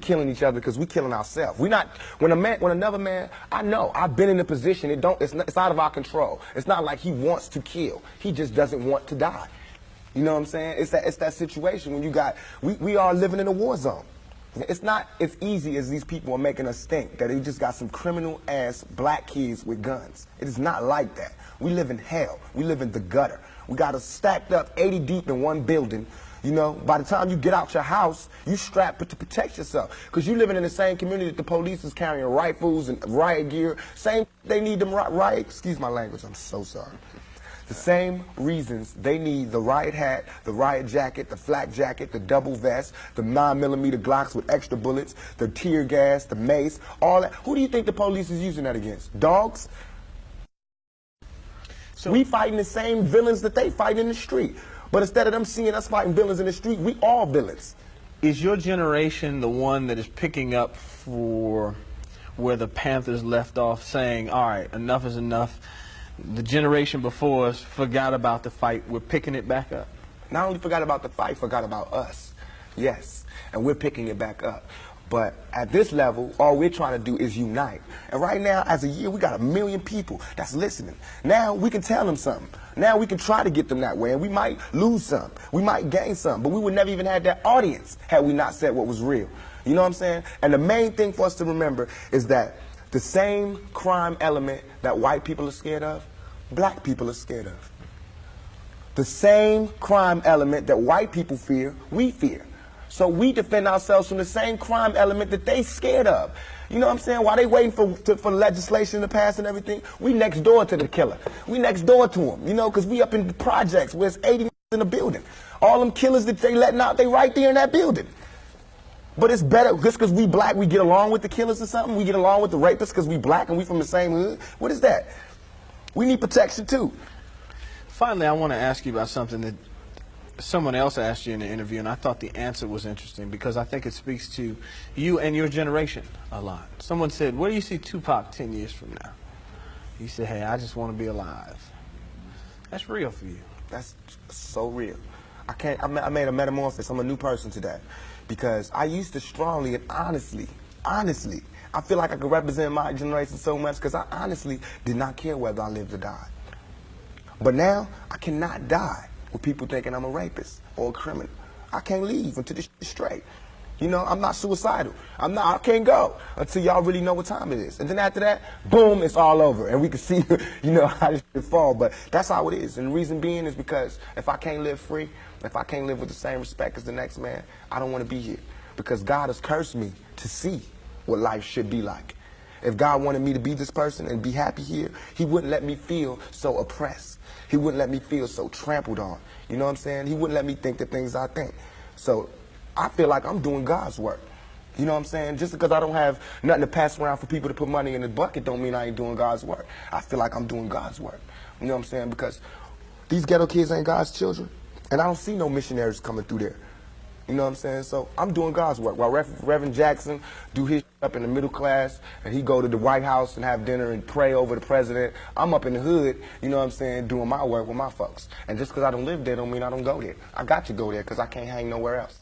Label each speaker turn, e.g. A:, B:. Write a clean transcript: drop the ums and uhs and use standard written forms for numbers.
A: killing each other because we killing ourselves. We not when another man. I know I've been in a position. It's out of our control. It's not like he wants to kill. He just doesn't want to die. You know what I'm saying? It's that situation when you got we are living in a war zone. It's not as easy as these people are making us think that they just got some criminal ass black kids with guns. It is not like that. We live in hell. We live in the gutter. We got us stacked up 80 deep in one building. You know, by the time you get out your house, you strapped to protect yourself. Because you living in the same community that the police is carrying rifles and riot gear. Same, they need them riot, excuse my language, I'm so sorry. The same reasons they need the riot hat, the riot jacket, the flak jacket, the double vest, the 9mm Glocks with extra bullets, the tear gas, the mace, all that. Who do you think the police is using that against? Dogs? So we fighting the same villains that they fight in the street. But instead of them seeing us fighting villains in the street, we all villains.
B: Is your generation the one that is picking up for where the Panthers left off, saying, all right, enough is enough? The generation before us forgot about the fight. We're picking it back up.
A: Not only forgot about the fight, forgot about us. Yes, and we're picking it back up. But at this level, all we're trying to do is unite. And right now, as a year, we got 1 million people that's listening. Now we can tell them something. Now we can try to get them that way. And we might lose some. We might gain some. But we would never even have that audience had we not said what was real. You know what I'm saying? And the main thing for us to remember is that the same crime element that white people are scared of, black people are scared of. The same crime element that white people fear, we fear. So we defend ourselves from the same crime element that they scared of. You know what I'm saying? While they waiting for legislation to pass and everything, we next door to the killer. We next door to him, you know, because we up in the projects where it's 80 in the building. All them killers that they letting out, they right there in that building. But it's better, just because we black, we get along with the killers or something? We get along with the rapists because we black and we from the same hood? What is that? We need protection too.
B: Finally, I want to ask you about something that someone else asked you in the interview, and I thought the answer was interesting because I think it speaks to you and your generation a lot. Someone said, where do you see Tupac 10 years from now? You said, hey, I just want to be alive. That's real for you.
A: That's so real. I made a metamorphosis. I'm a new person today because I used to strongly and honestly, I feel like I could represent my generation so much because I honestly did not care whether I lived or died. But now, I cannot die with people thinking I'm a rapist or a criminal. I can't leave until this is straight. You know, I'm not suicidal. I can't go until y'all really know what time it is. And then after that, boom, it's all over. And we can see, you know, how this shit fall. But that's how it is. And the reason being is because if I can't live free, if I can't live with the same respect as the next man, I don't want to be here. Because God has cursed me to see what life should be like. If God wanted me to be this person and be happy here, he wouldn't let me feel so oppressed. He wouldn't let me feel so trampled on. You know what I'm saying? He wouldn't let me think the things I think. So I feel like I'm doing God's work. You know what I'm saying? Just because I don't have nothing to pass around for people to put money in the bucket don't mean I ain't doing God's work. I feel like I'm doing God's work. You know what I'm saying? Because these ghetto kids ain't God's children. And I don't see no missionaries coming through there. You know what I'm saying? So I'm doing God's work. While Reverend Jackson do his up in the middle class and he go to the White House and have dinner and pray over the president, I'm up in the hood, you know what I'm saying, doing my work with my folks. And just because I don't live there don't mean I don't go there. I got to go there because I can't hang nowhere else.